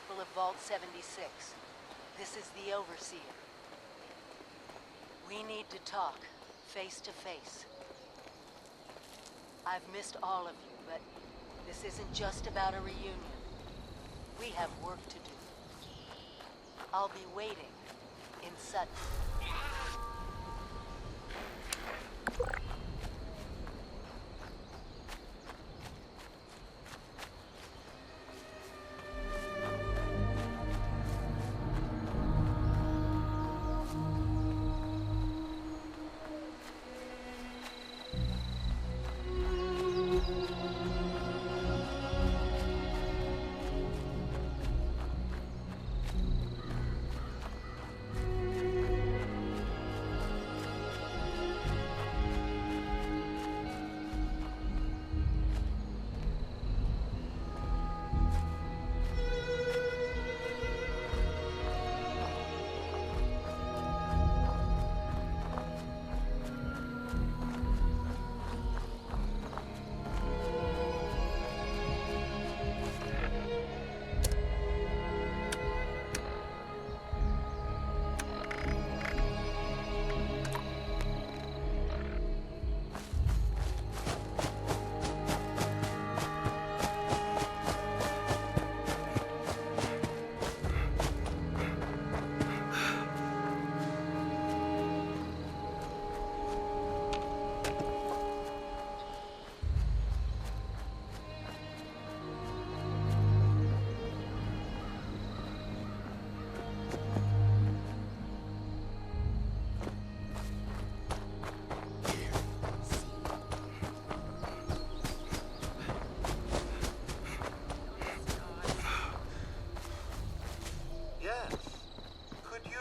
people of Vault 76. This is the Overseer. We need to talk, face to face. I've missed all of you, but this isn't just about a reunion. We have work to do. I'll be waiting in Sutton.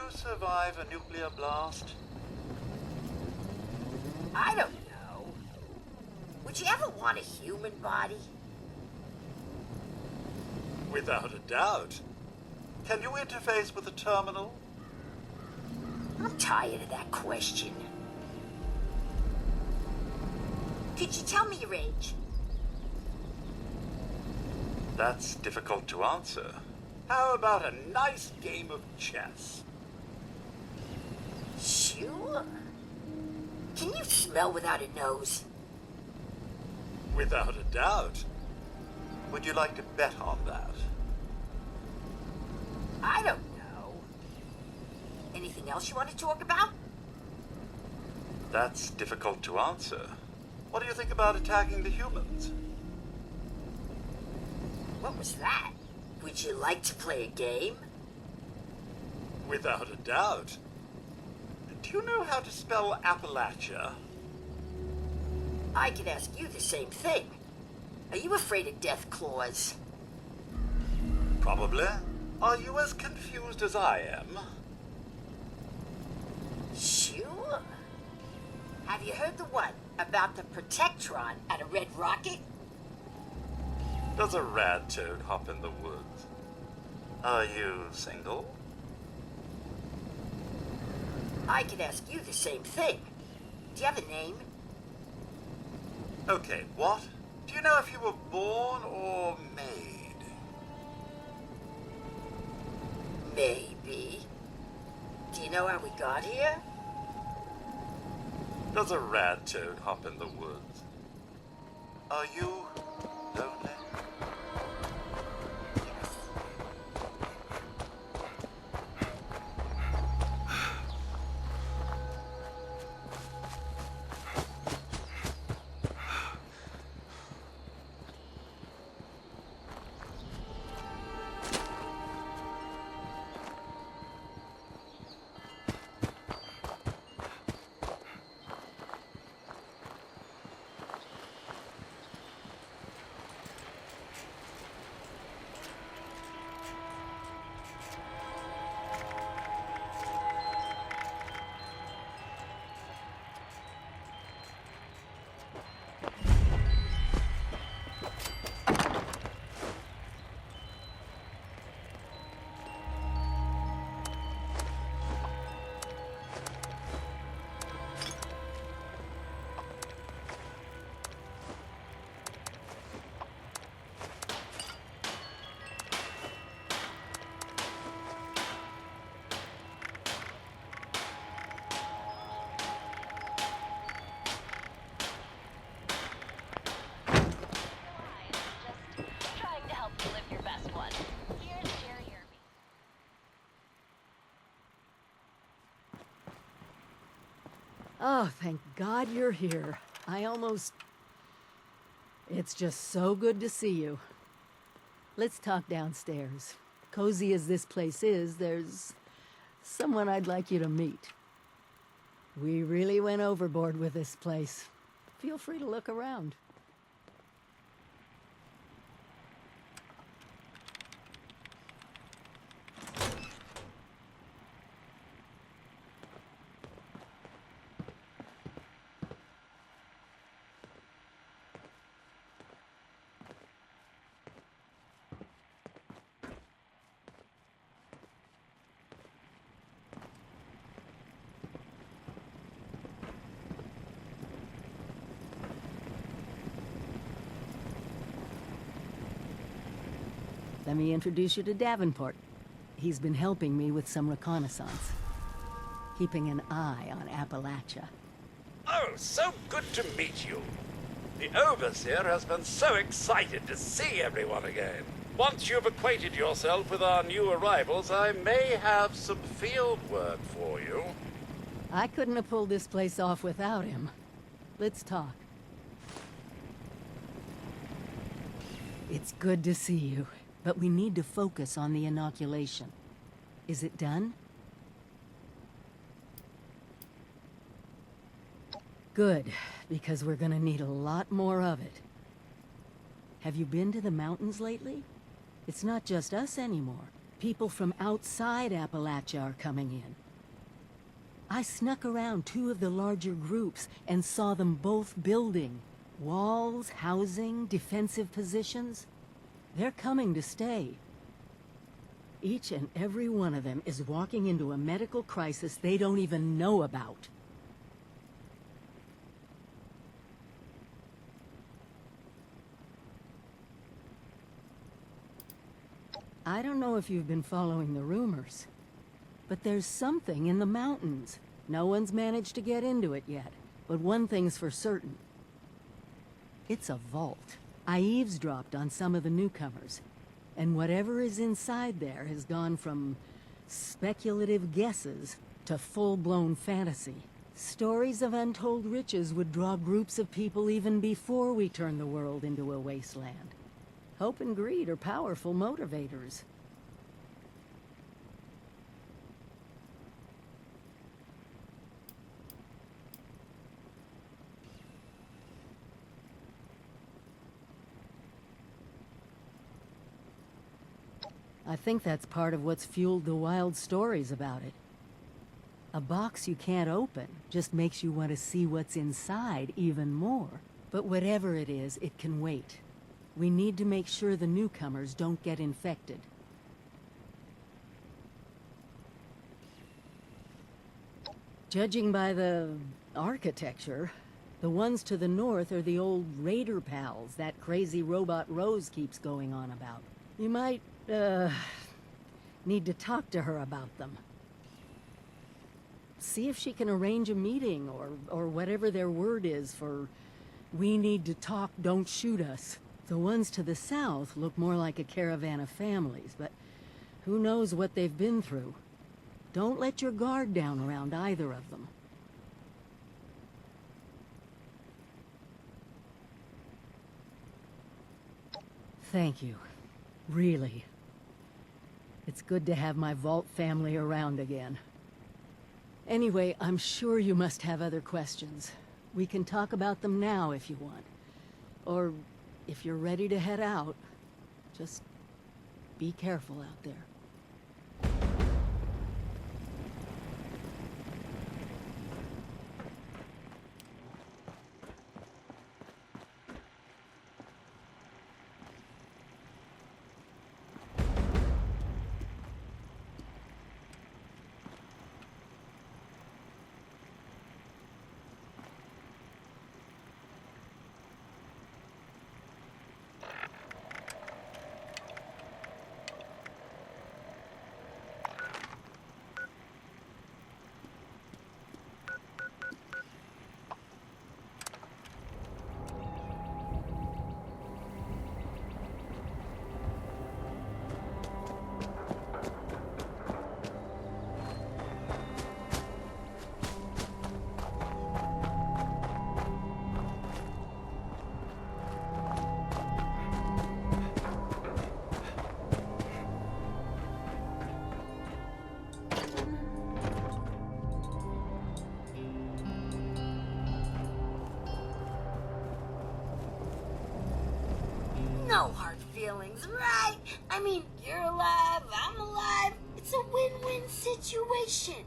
Survive a nuclear blast? I don't know. Would you ever want a human body? Without a doubt. Can you interface with the terminal? I'm tired of that question. Could you tell me your age? That's difficult to answer. How about a nice game of chess? Sure. Can you smell without a nose? Without a doubt. Would you like to bet on that? I don't know. Anything else you want to talk about? That's difficult to answer. What do you think about attacking the humans? What was that? Would you like to play a game? Without a doubt. Do you know how to spell Appalachia? I could ask you the same thing. Are you afraid of death claws? Probably. Are you as confused as I am? Sure. Have you heard the one about the Protectron and a red rocket? Does a rad toad hop in the woods? Are you single? I could ask you the same thing. Do you have a name? Okay, what? Do you know if you were born or made? Maybe. Do you know how we got here? Does a rad toad hop in the woods? Are you lonely? Oh, thank God you're here. It's just so good to see you. Let's talk downstairs. Cozy as this place is, there's someone I'd like you to meet. We really went overboard with this place. Feel free to look around. Let me introduce you to Davenport. He's been helping me with some reconnaissance. Keeping an eye on Appalachia. Oh, so good to meet you. The Overseer has been so excited to see everyone again. Once you've acquainted yourself with our new arrivals, I may have some field work for you. I couldn't have pulled this place off without him. Let's talk. It's good to see you, but we need to focus on the inoculation. Is it done? Good, because we're gonna need a lot more of it. Have you been to the mountains lately? It's not just us anymore. People from outside Appalachia are coming in. I snuck around two of the larger groups and saw them both building. Walls, housing, defensive positions. They're coming to stay. Each and every one of them is walking into a medical crisis they don't even know about. I don't know if you've been following the rumors, but there's something in the mountains. No one's managed to get into it yet, but one thing's for certain. It's a vault. I eavesdropped on some of the newcomers, and whatever is inside there has gone from speculative guesses to full-blown fantasy. Stories of untold riches would draw groups of people even before we turn the world into a wasteland. Hope and greed are powerful motivators. I think that's part of what's fueled the wild stories about it. A box you can't open just makes you want to see what's inside even more. But whatever it is, it can wait. We need to make sure the newcomers don't get infected. Judging by the architecture, the ones to the north are the old Raider pals that crazy robot Rose keeps going on about. You might, need to talk to her about them. See if she can arrange a meeting or whatever their word is for "we need to talk, don't shoot us." The ones to the south look more like a caravan of families, but who knows what they've been through. Don't let your guard down around either of them. Thank you. Really. It's good to have my vault family around again. Anyway, I'm sure you must have other questions. We can talk about them now if you want. Or if you're ready to head out, just be careful out there. things, right? I mean, you're alive, I'm alive. It's a win-win situation.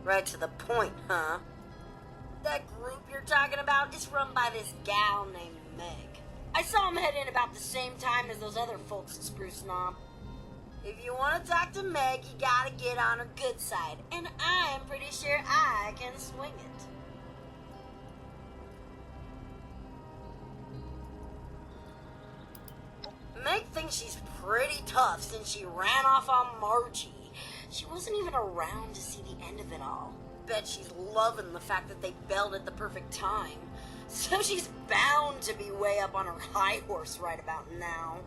Right to the point, huh? That group you're talking about is run by this gal named Meg. I saw him head in about the same time as those other folks at Spruce Knob. If you want to talk to Meg, you gotta get on her good side, and I'm pretty sure I can swing it. Meg thinks she's pretty tough since she ran off on Margie. She wasn't even around to see the end of it all. Bet she's loving the fact that they bailed at the perfect time. So she's bound to be way up on her high horse right about now.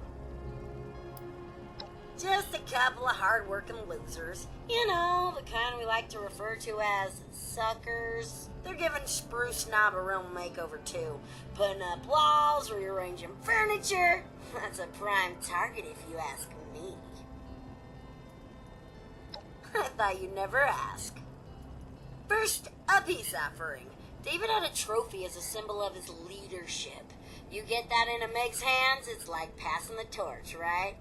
Just a couple of hard-working losers. You know, the kind we like to refer to as suckers. They're giving Spruce Knob a real makeover, too. Putting up walls, rearranging furniture. That's a prime target if you ask me. I thought you'd never ask. First, a peace offering. David had a trophy as a symbol of his leadership. You get that into Meg's hands, it's like passing the torch, right?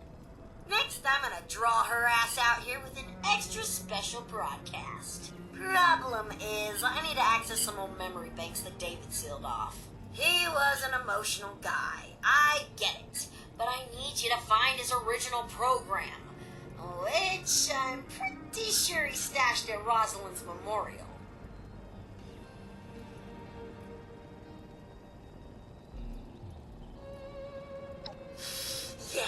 Next, I'm gonna draw her ass out here with an extra special broadcast. Problem is, I need to access some old memory banks that David sealed off. He was an emotional guy. I get it. But I need you to find his original program, which I'm pretty sure he stashed at Rosalind's memorial. Yeah,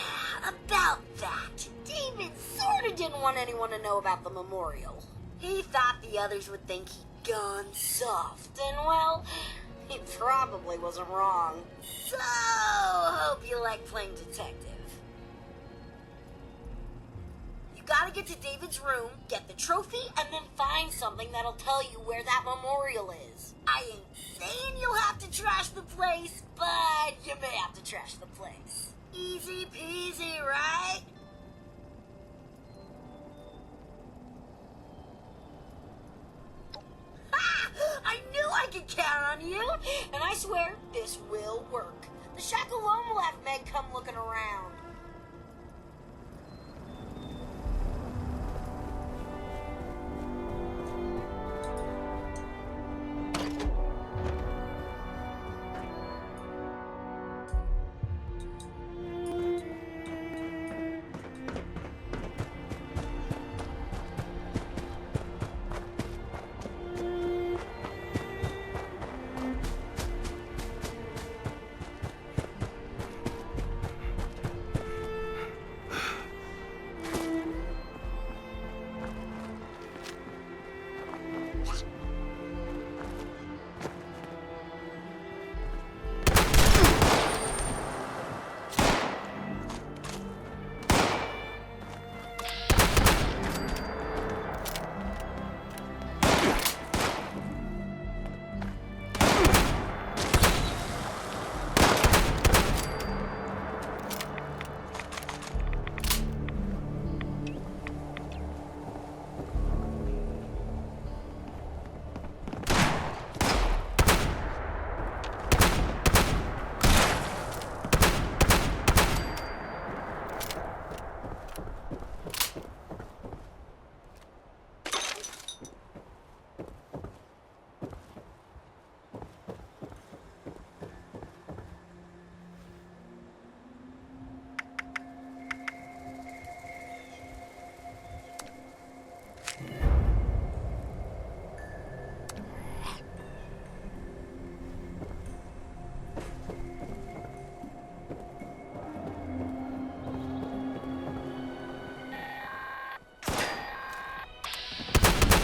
about that. David sorta didn't want anyone to know about the memorial. He thought the others would think he'd gone soft, and well, he probably wasn't wrong. So, hope you like playing detective. You gotta get to David's room, get the trophy, and then find something that'll tell you where that memorial is. I ain't saying you'll have to trash the place, but you may have to trash the place. Easy peasy, right? Ha! I knew I could count on you, and I swear this will work. The shack alone will have Meg come looking around.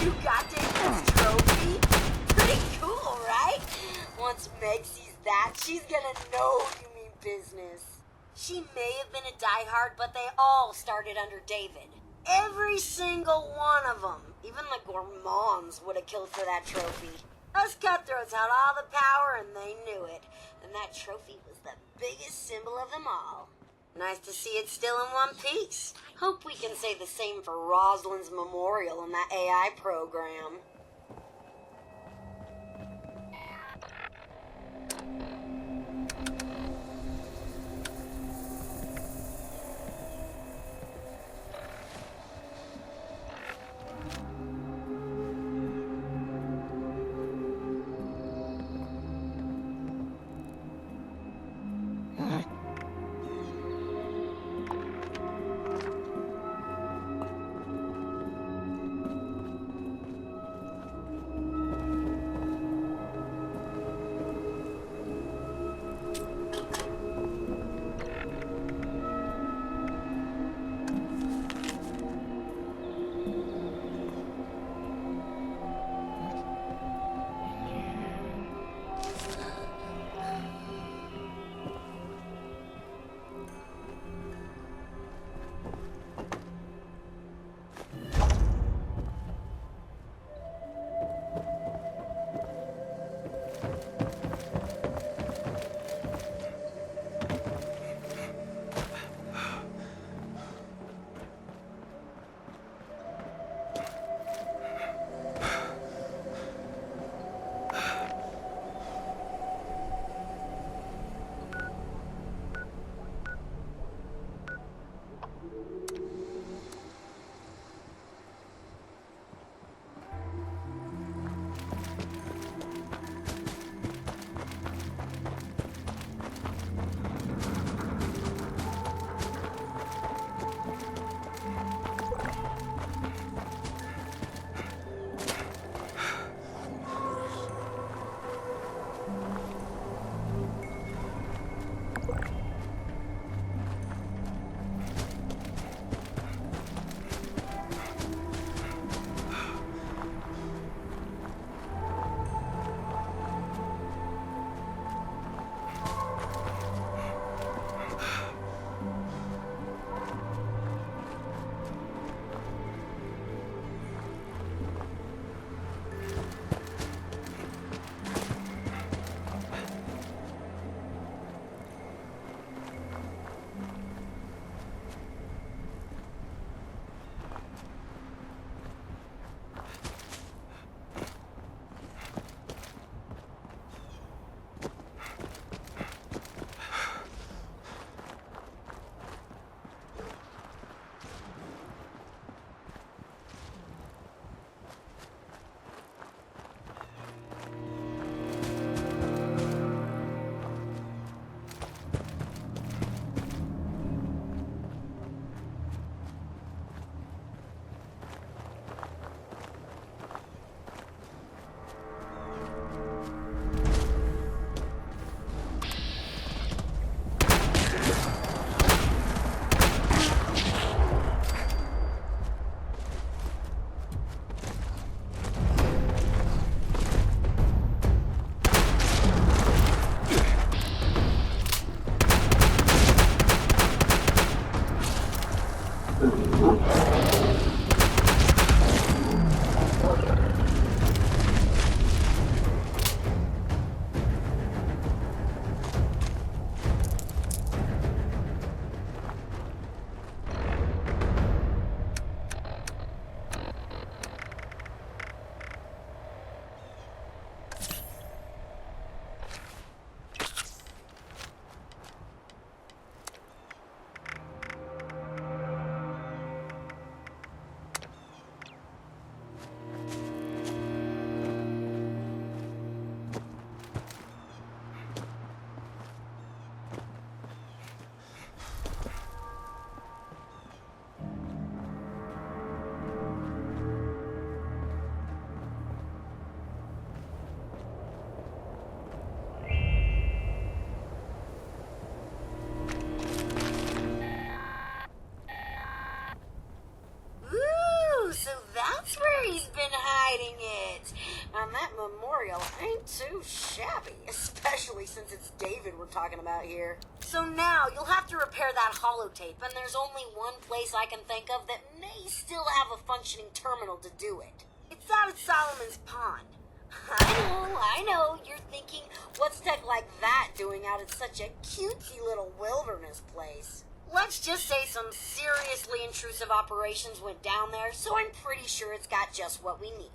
You got David's trophy? Pretty cool, right? Once Meg sees that, she's gonna know you mean business. She may have been a diehard, but they all started under David. Every single one of them. Even the gourmands would have killed for that trophy. Us cutthroats had all the power and they knew it. And that trophy was the biggest symbol of them all. Nice to see it still in one piece. Hope we can say the same for Rosalind's memorial in that AI program. Ooh, so that's where he's been hiding it. And that memorial ain't too shabby, especially since it's David we're talking about here. So now you'll have to repair that holotape, and there's only one place I can think of that may still have a functioning terminal to do it. It's out at Solomon's Pond. I know, you're thinking, what's tech like that doing out at such a cutesy little wilderness place? Let's just say some seriously intrusive operations went down there, so I'm pretty sure it's got just what we need.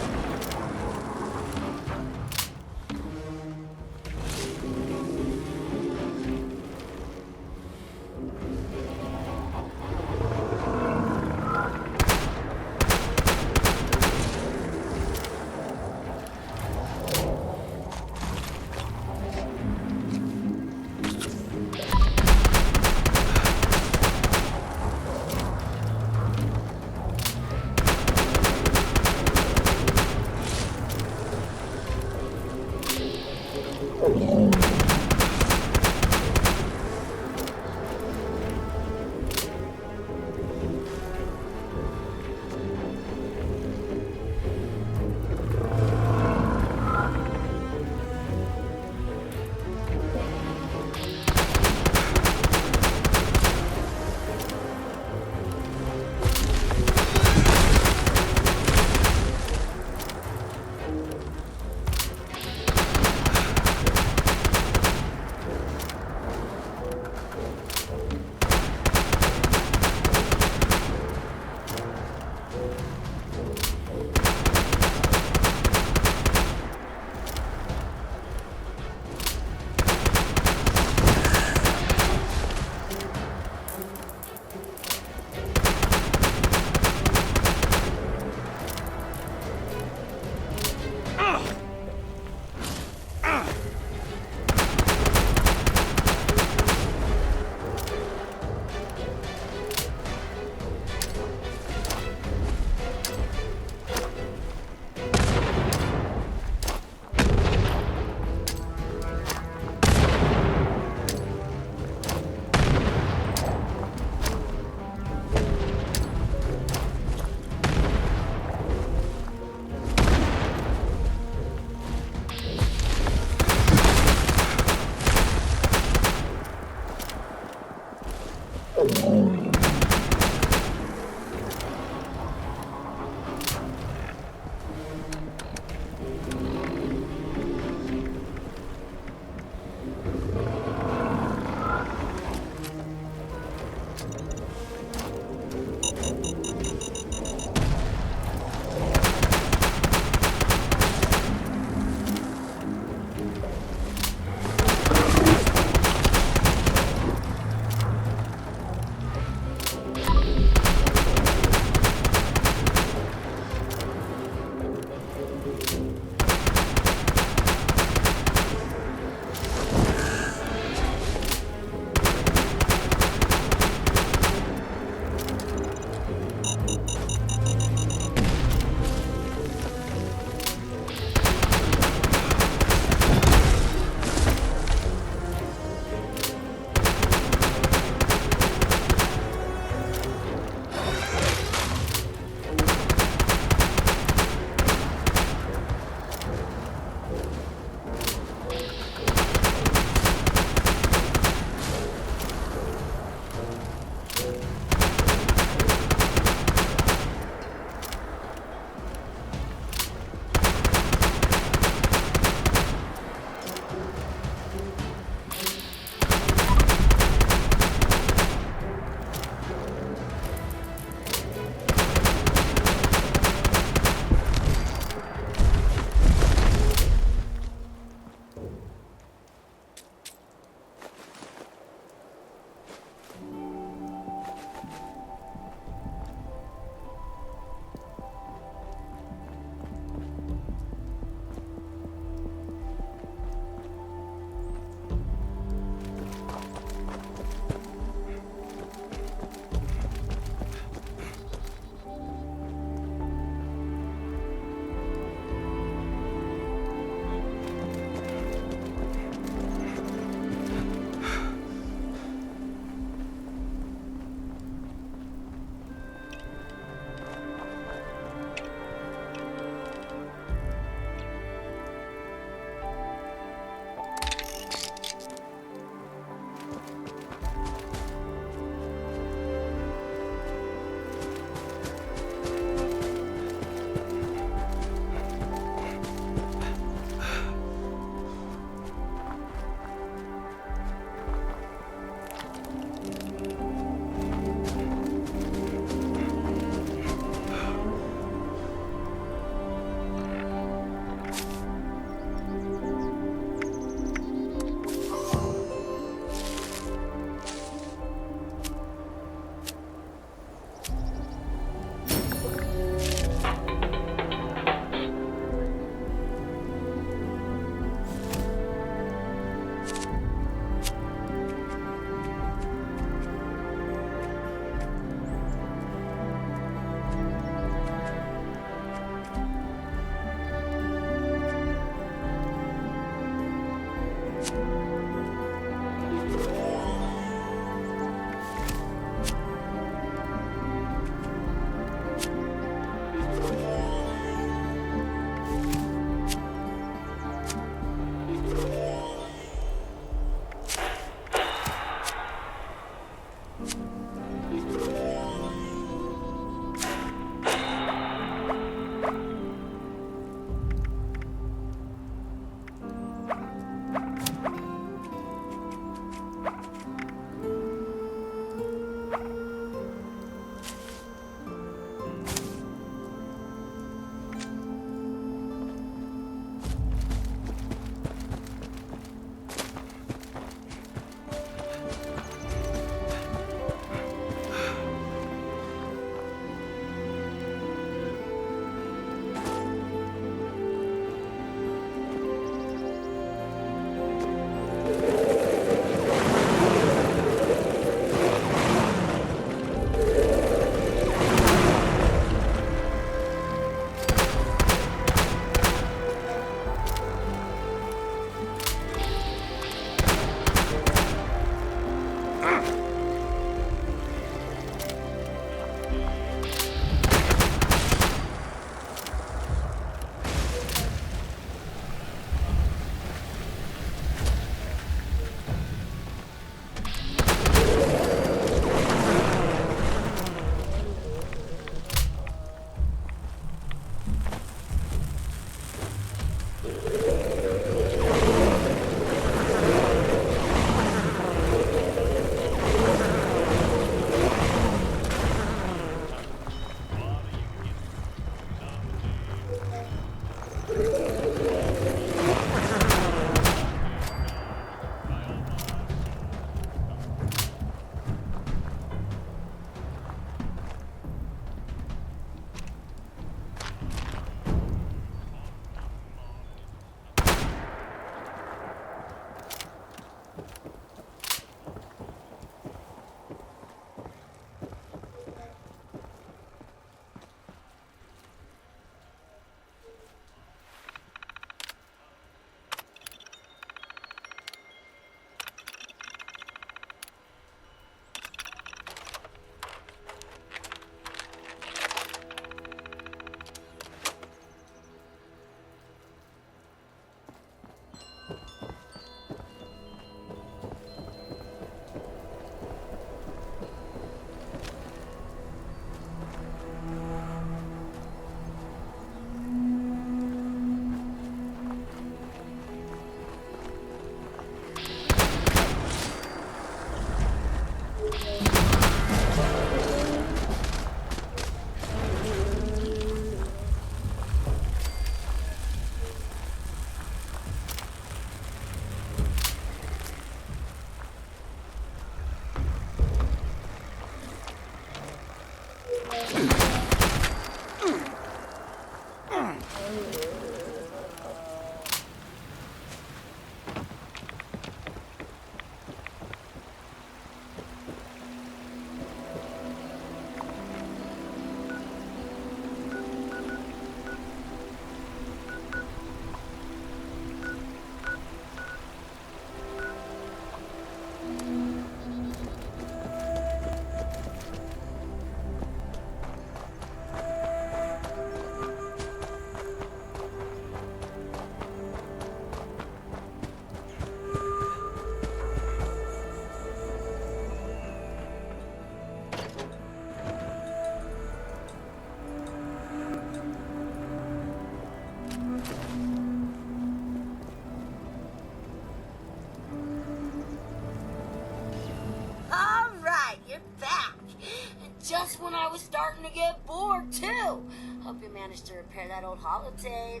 Just when I was starting to get bored, too. Hope you managed to repair that old holotape.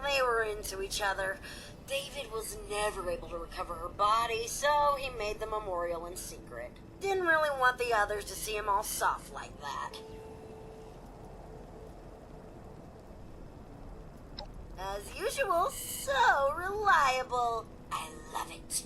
They were into each other. David was never able to recover her body, so he made the memorial in secret. Didn't really want the others to see him all soft like that. As usual, so reliable. I love it.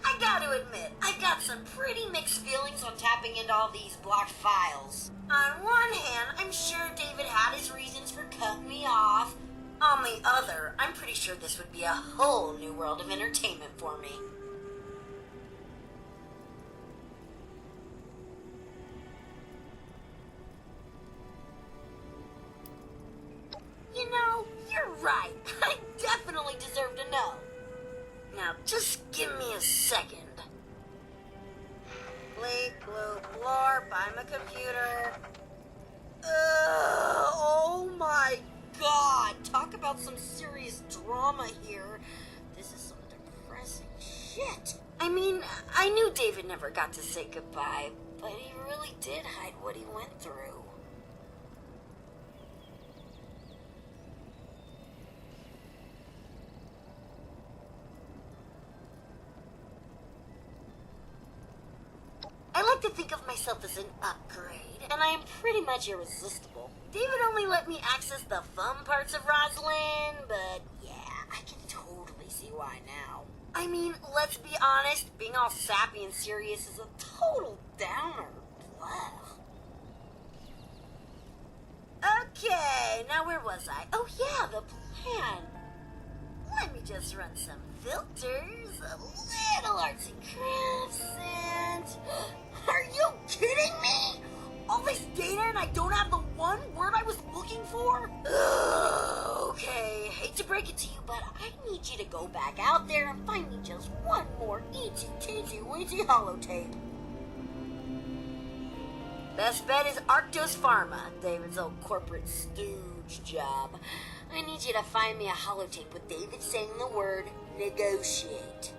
I gotta admit, I got some pretty mixed feelings on tapping into all these blocked files. On one hand, I'm sure David had his reasons for cutting me off. On the other, I'm pretty sure this would be a whole new world of entertainment for me. You know, you're right. I definitely deserve to know. Now, just give me a second. Bleep, bloop, blorp, I'm a computer. Oh my god! Talk about some serious drama here. This is some depressing shit. I mean, I knew David never got to say goodbye, but he really did hide what he went through. I like to think of myself as an upgrade, and I am pretty much irresistible. David only let me access the fun parts of Rosalind, but yeah, I can totally see why now. I mean, let's be honest, being all sappy and serious is a total downer. Blah. Okay, now where was I? Oh yeah, the plan. Let me just run some filters, a little arts and crafts, and... Are you kidding me? All this data and I don't have the one word I was looking for? Okay, hate to break it to you, but I need you to go back out there and find me just one more teensy-weensy holotape. Best bet is Arctos Pharma, David's old corporate stooge job. I need you to find me a holotape with David saying the word negotiate.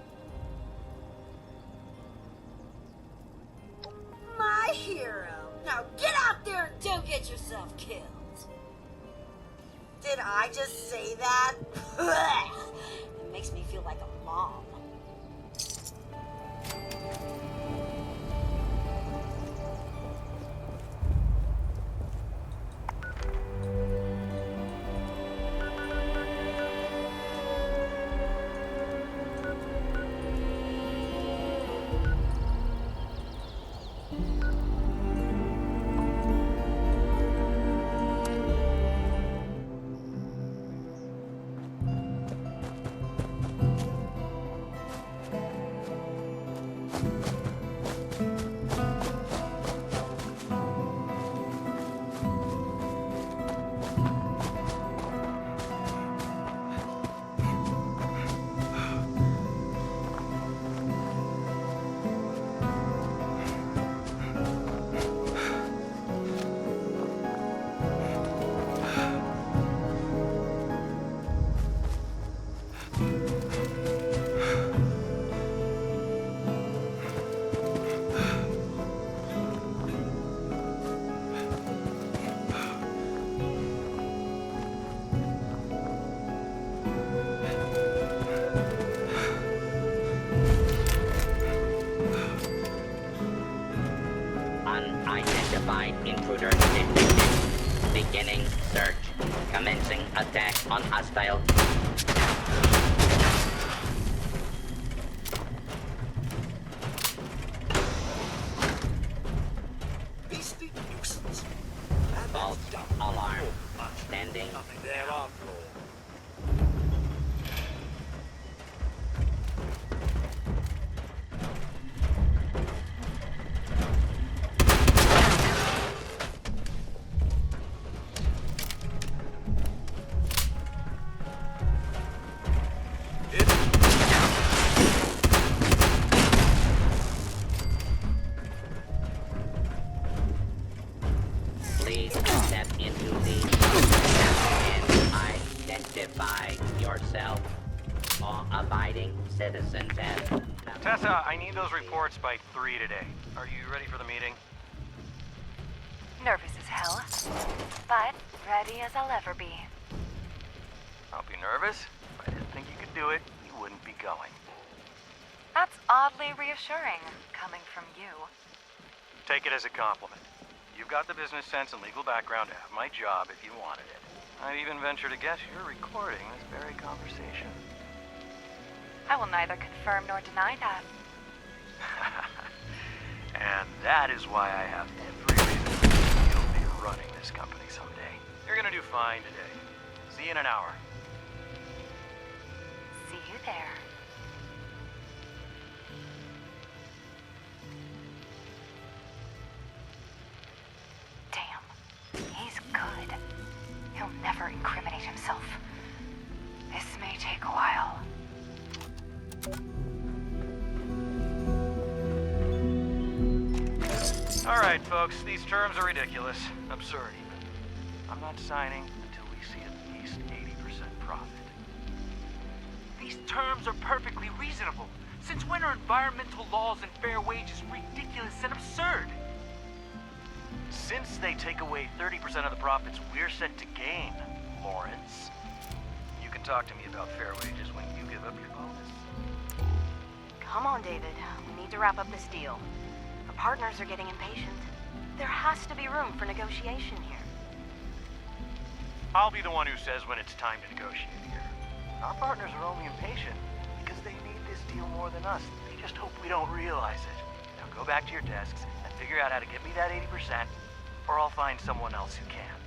I just say that? It makes me feel like a mom. Unidentified intruder detected. Beginning search. Commencing attack on hostile. Beastly nuisance. False alarm. Standing. Nothing there after all. Please step into the and identify yourself. Law-abiding citizens and... Tessa, I need those reports by 3 today. Are you ready for the meeting? Nervous as hell, but ready as I'll ever be. I'll be nervous. If I didn't think you could do it, you wouldn't be going. That's oddly reassuring, coming from you. Take it as a compliment. You've got the business sense and legal background to have my job if you wanted it. I'd even venture to guess you're recording this very conversation. I will neither confirm nor deny that. And that is why I have every reason to believe you'll be running this company someday. You're gonna do fine today. See you in an hour. See you there. Damn, he's good. He'll never incriminate himself. This may take a while. Alright, folks, these terms are ridiculous. Absurd, even. I'm not signing until we see at least 80% profit. These terms are perfectly reasonable. Since when are environmental laws and fair wages ridiculous and absurd? Since they take away 30% of the profits we're set to gain, Lawrence. You can talk to me about fair wages when you give up your bonus. Come on, David. We need to wrap up this deal. The partners are getting impatient. There has to be room for negotiation here. I'll be the one who says when it's time to negotiate here. Our partners are only impatient because they need this deal more than us. They just hope we don't realize it. Now go back to your desks and figure out how to get me that 80%, or I'll find someone else who can.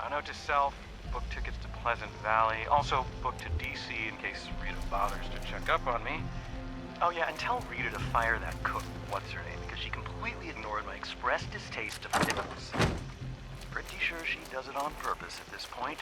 Note to self, book tickets to Pleasant Valley. Also book to DC in case Rita bothers to check up on me. Oh yeah, and tell Rita to fire that cook, what's her name, because she completely ignored my express distaste of pickles. Pretty sure she does it on purpose at this point.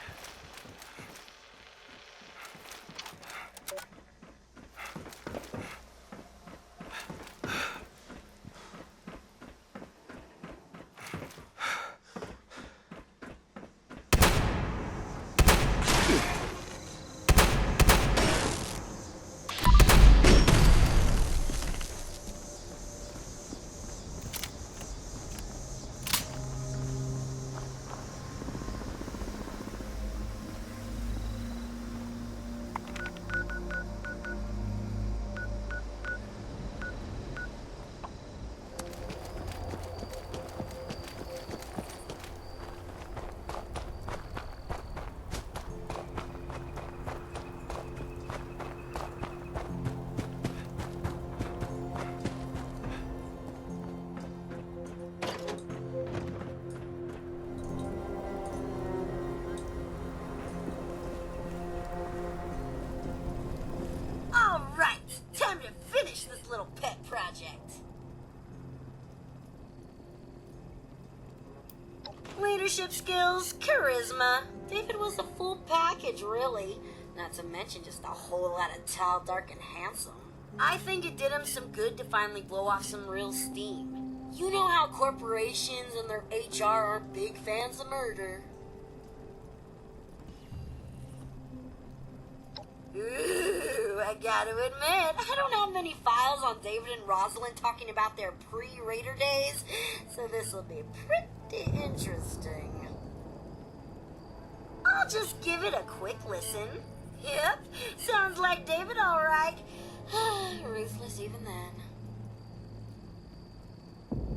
Leadership skills, charisma. David was the full package, really. Not to mention just a whole lot of tall, dark, and handsome. I think it did him some good to finally blow off some real steam. You know how corporations and their HR are big fans of murder. Ooh, I gotta admit, I don't have many files on David and Rosalind talking about their pre-Raider days, so this will be pretty interesting. I'll just give it a quick listen. Yep, sounds like David all right. Ruthless even then.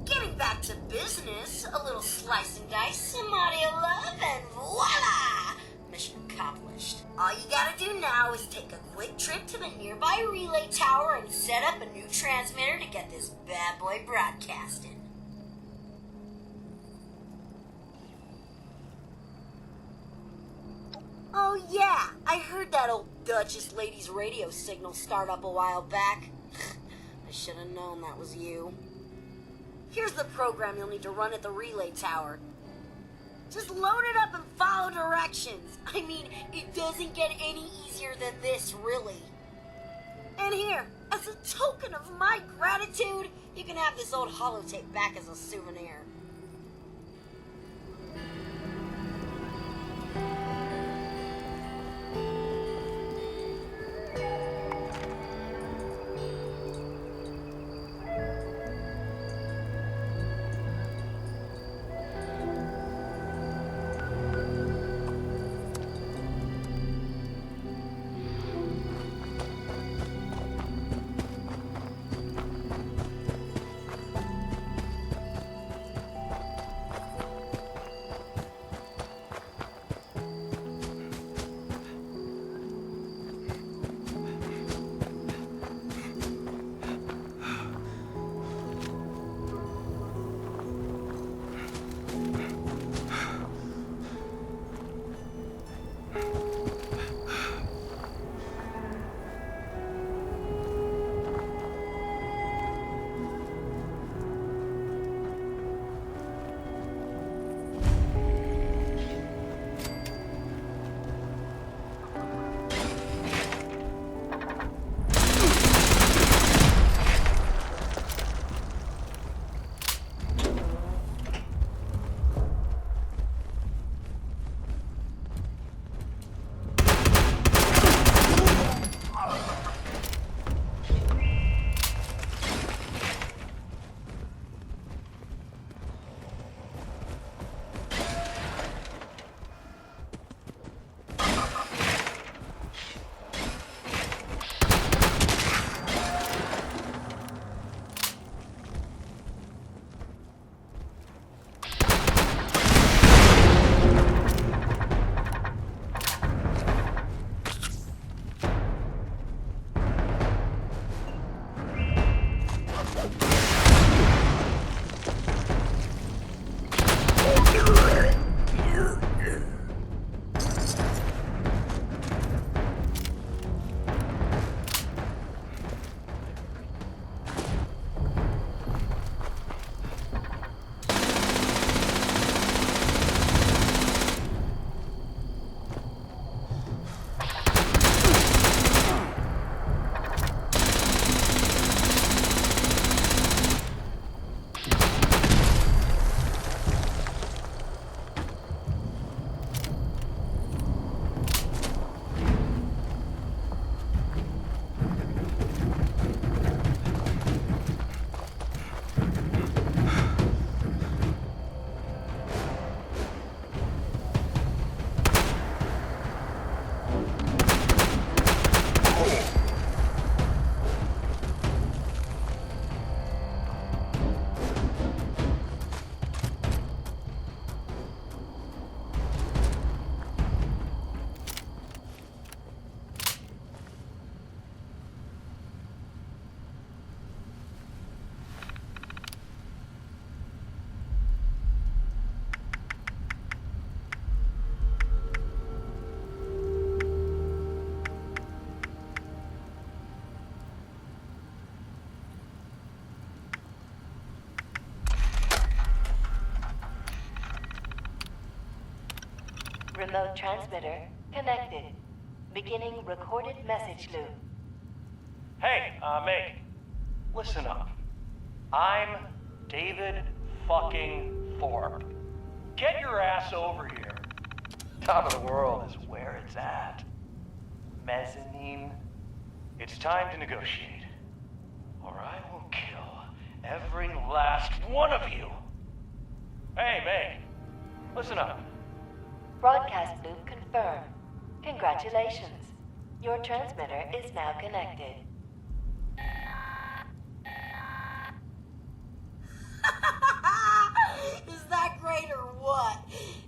Getting back to business, a little slice and dice, some audio love, and voila! Mission accomplished. All you gotta do now is take a quick trip to the nearby relay tower and set up a new transmitter to get this bad boy broadcasting. Oh yeah, I heard that old Duchess lady's radio signal start up a while back. I should have known that was you. Here's the program you'll need to run at the relay tower. Just load it up and follow directions. I mean, it doesn't get any easier than this, really. And here, as a token of my gratitude, you can have this old holotape back as a souvenir. remote transmitter connected. Beginning recorded message loop. Hey, Meg, listen up. I'm David fucking Thorpe. Get your ass over here. Top of the world is where it's at. Mezzanine. It's time to negotiate. Or I will kill every last one of you. Hey, Meg, listen up. Broadcast loop confirmed. Congratulations. Your transmitter is now connected. Is that great or what?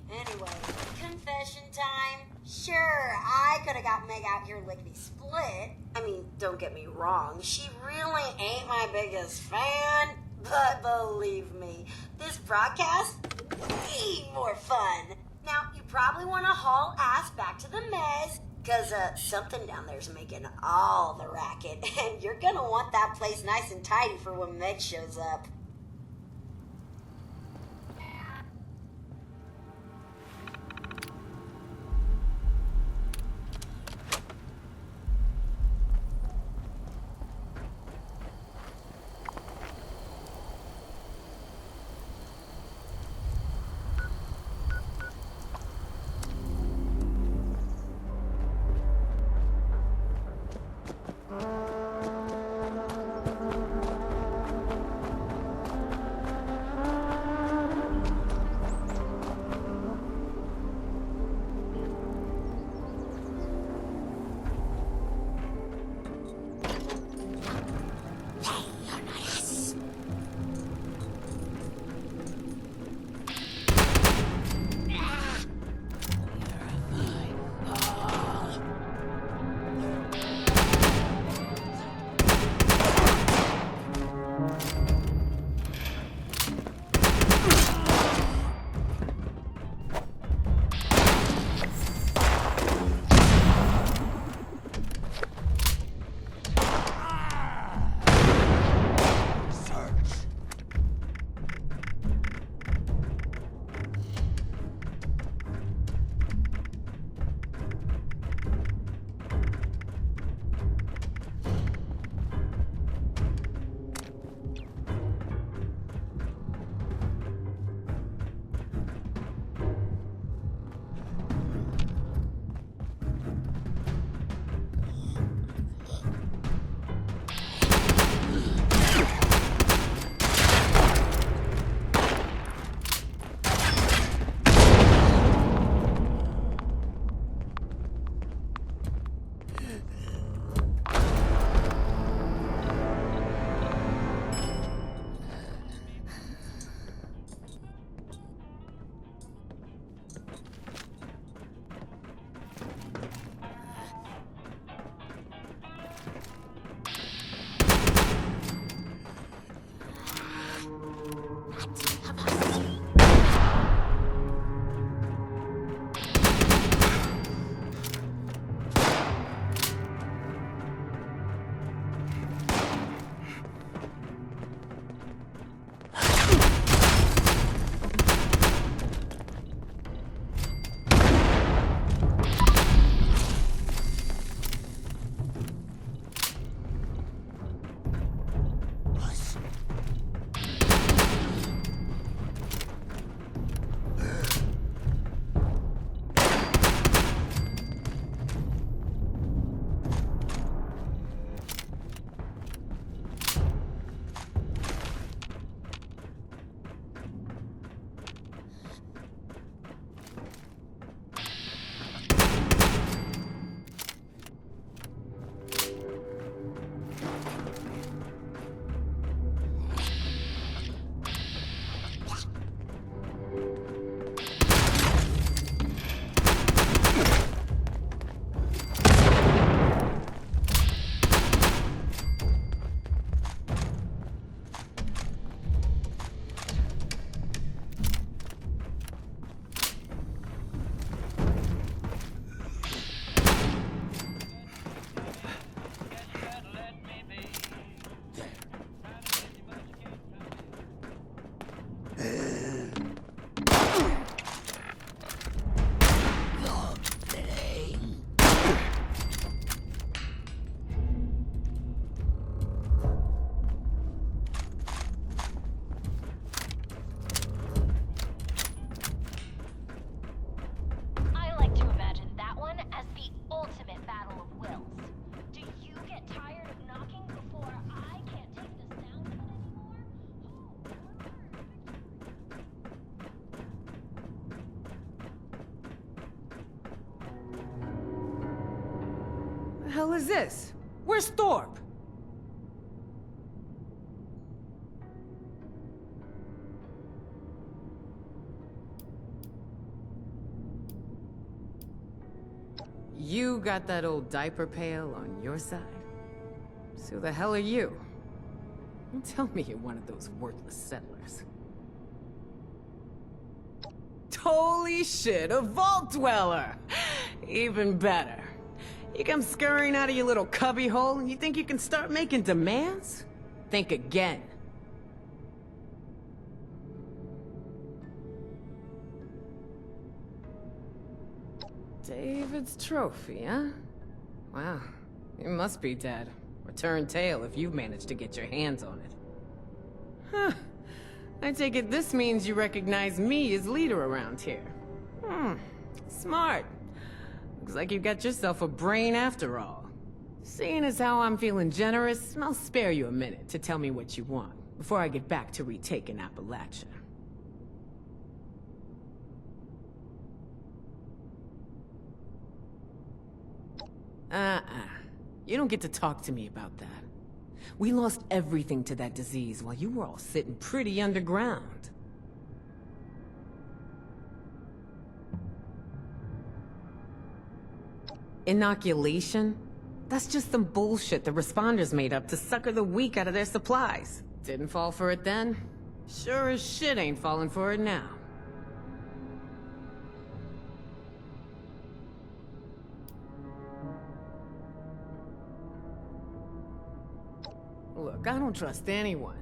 Anyway, confession time. Sure, I could have got Meg out here lickety split. I mean, don't get me wrong, she really ain't my biggest fan. But believe me, this broadcast, way more fun. Now, you probably want to haul ass back to the mez, because something down there's making all the racket, and you're gonna want that place nice and tidy for when Meg shows up. hell is this? Where's Thorpe? You got that old diaper pail on your side? So who the hell are you? Don't tell me you're one of those worthless settlers. Holy shit, a vault dweller! Even better. You come scurrying out of your little cubby hole and you think you can start making demands? Think again. David's trophy, huh? Wow, it must be dead. Return tail if you've managed to get your hands on it. Huh. I take it this means you recognize me as leader around here. Smart. Looks like you got yourself a brain after all. Seeing as how I'm feeling generous, I'll spare you a minute to tell me what you want, before I get back to retaking Appalachia. You don't get to talk to me about that. We lost everything to that disease while you were all sitting pretty underground. Inoculation? That's just some bullshit the responders made up to sucker the weak out of their supplies. Didn't fall for it then? Sure as shit ain't falling for it now. Look, I don't trust anyone.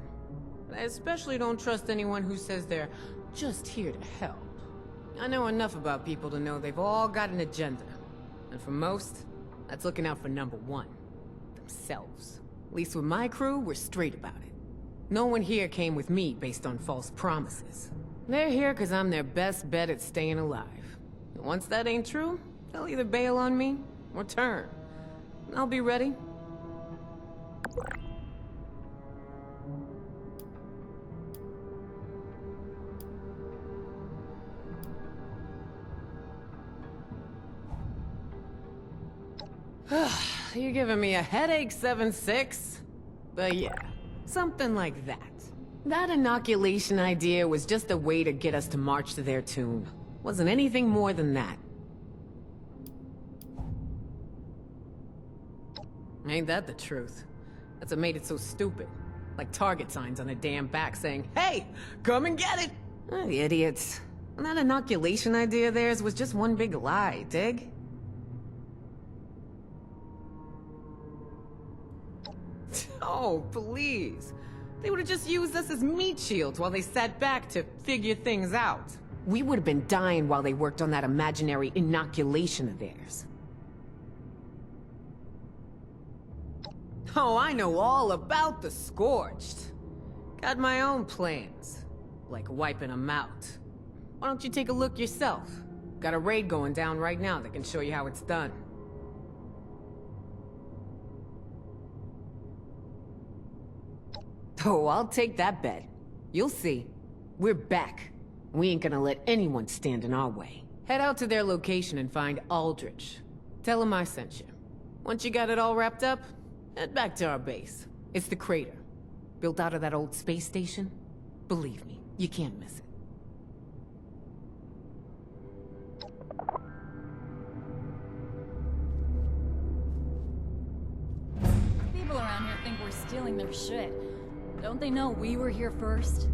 I especially don't trust anyone who says they're just here to help. I know enough about people to know they've all got an agenda. And for most, that's looking out for number one. Themselves. At least with my crew, we're straight about it. No one here came with me based on false promises. They're here because I'm their best bet at staying alive. And once that ain't true, they'll either bail on me or turn. I'll be ready. You're giving me a headache, 7-6? But yeah, something like that. That inoculation idea was just a way to get us to march to their tune. Wasn't anything more than that. Ain't that the truth? That's what made it so stupid. Like target signs on a damn back saying, "Hey, come and get it!" Oh, the idiots. And that inoculation idea of theirs was just one big lie, dig? Oh, please. They would have just used us as meat shields while they sat back to figure things out. We would have been dying while they worked on that imaginary inoculation of theirs. Oh, I know all about the Scorched. Got my own plans. Like wiping them out. Why don't you take a look yourself? Got a raid going down right now that can show you how it's done. Oh, I'll take that bet. You'll see. We're back. We ain't gonna let anyone stand in our way. Head out to their location and find Aldrich. Tell him I sent you. Once you got it all wrapped up, head back to our base. It's the crater. Built out of that old space station. Believe me, you can't miss it. People around here think we're stealing their shit. Don't they know we were here first?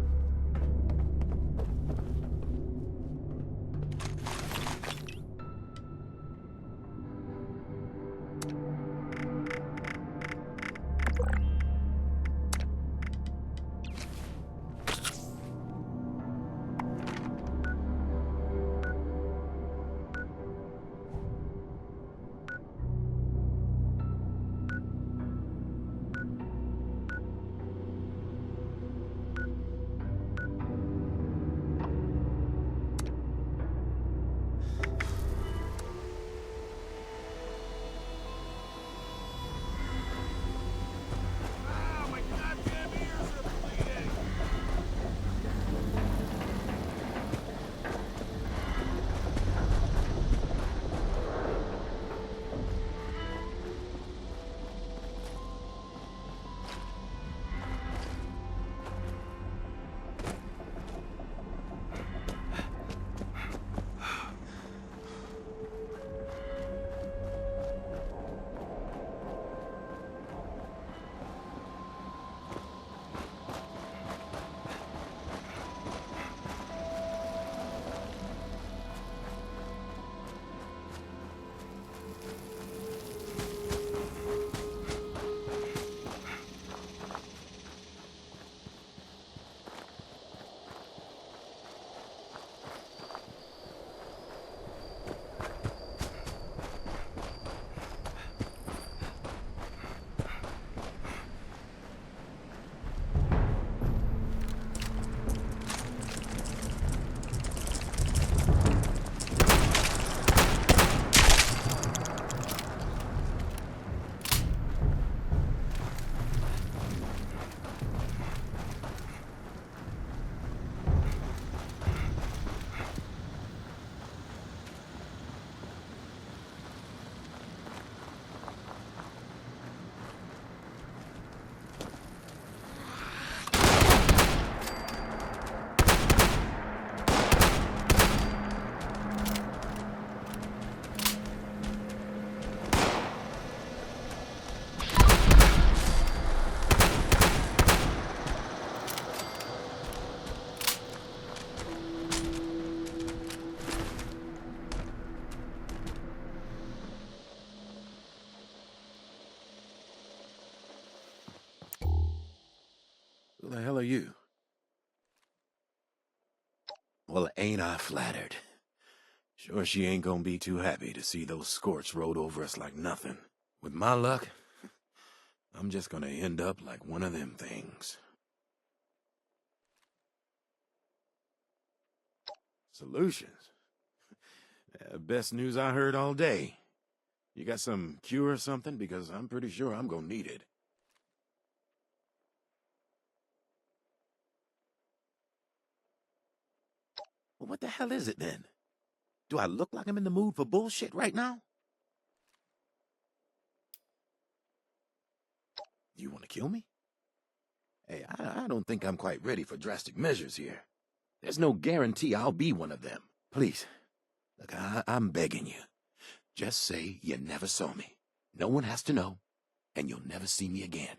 you? Well, ain't I flattered. Sure she ain't gonna be too happy to see those scorch rode over us like nothing. With my luck, I'm just gonna end up like one of them things. Solutions? Best news I heard all day. You got some cure or something? Because I'm pretty sure I'm gonna need it. Well, what the hell is it then? Do I look like I'm in the mood for bullshit right now? You want to kill me? Hey, I don't think I'm quite ready for drastic measures here. There's no guarantee I'll be one of them. Please, look, I'm begging you. Just say you never saw me. No one has to know, and you'll never see me again.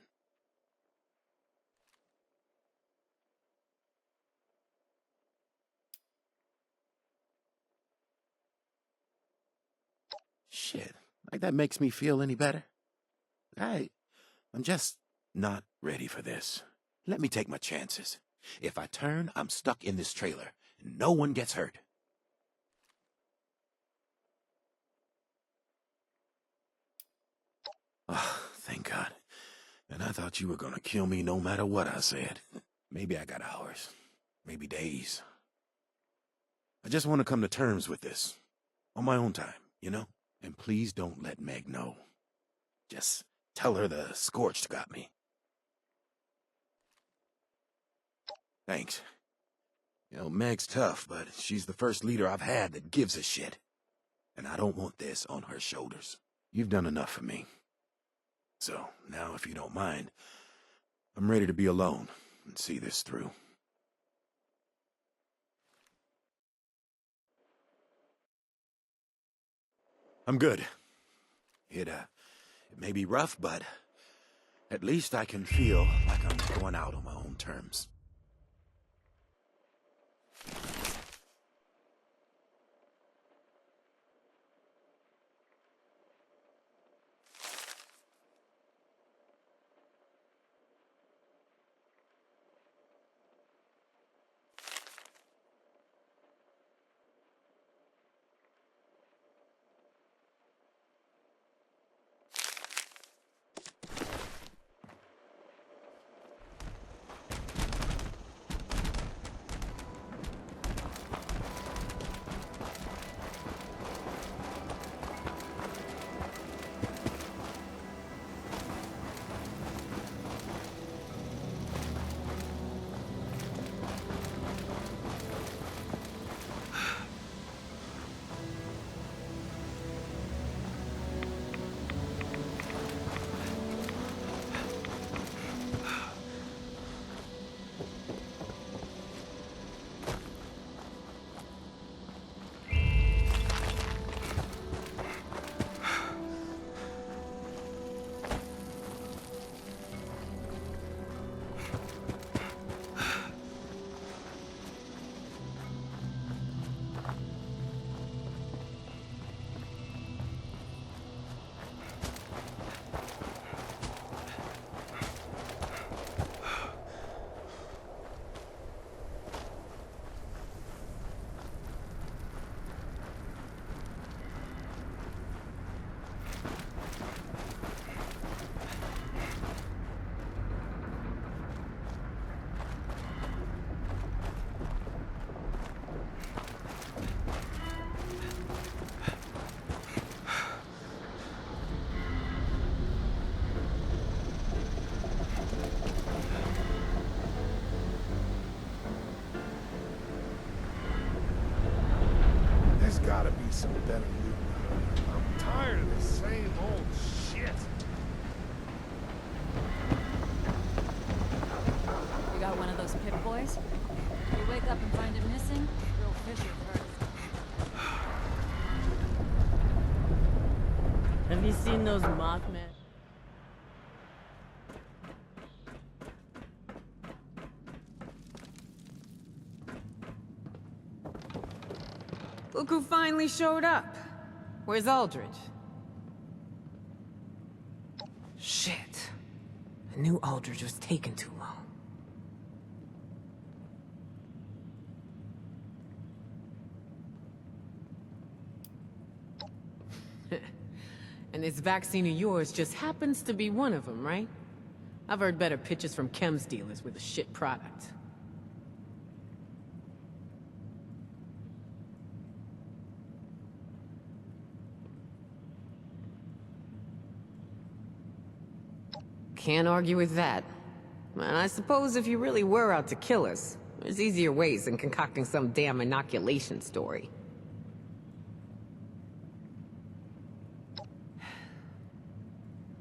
Shit, like that makes me feel any better. I'm just not ready for this. Let me take my chances. If I turn, I'm stuck in this trailer, and no one gets hurt. Oh, thank God. And I thought you were gonna kill me no matter what I said. Maybe I got hours. Maybe days. I just want to come to terms with this. On my own time, you know? And please don't let Meg know. Just tell her the Scorched got me. Thanks. You know, Meg's tough, but she's the first leader I've had that gives a shit. And I don't want this on her shoulders. You've done enough for me. So, now if you don't mind, I'm ready to be alone and see this through. I'm good. It may be rough, but at least I can feel like I'm going out on my own terms. Gotta be some better loot. I'm tired of the same old shit. You got one of those pit boys? You wake up and find it missing, real Fisher first. Have you seen those Mothman? Look who finally showed up. Where's Aldridge? Shit. I knew Aldridge was taking too long. And this vaccine of yours just happens to be one of them, right? I've heard better pitches from chems dealers with a shit product. Can't argue with that. And I suppose if you really were out to kill us, there's easier ways than concocting some damn inoculation story.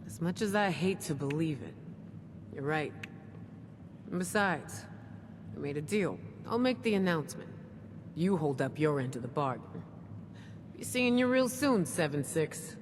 As much as I hate to believe it, you're right. And besides, we made a deal. I'll make the announcement. You hold up your end of the bargain. Be seeing you real soon, 7-6.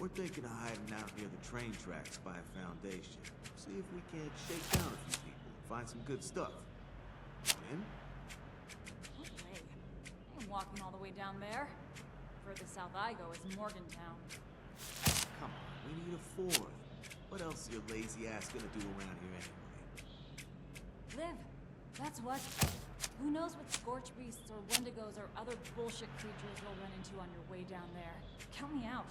We're thinking of hiding out near the train tracks by a foundation. See if we can't shake down a few people and find some good stuff. In? No way. I ain't walking all the way down there. Furthest south I go is Morgantown. Come on, we need a fourth. What else is your lazy ass gonna do around here anyway? Live. That's what. Who knows what scorch beasts or wendigos or other bullshit creatures you'll run into on your way down there. Count me out.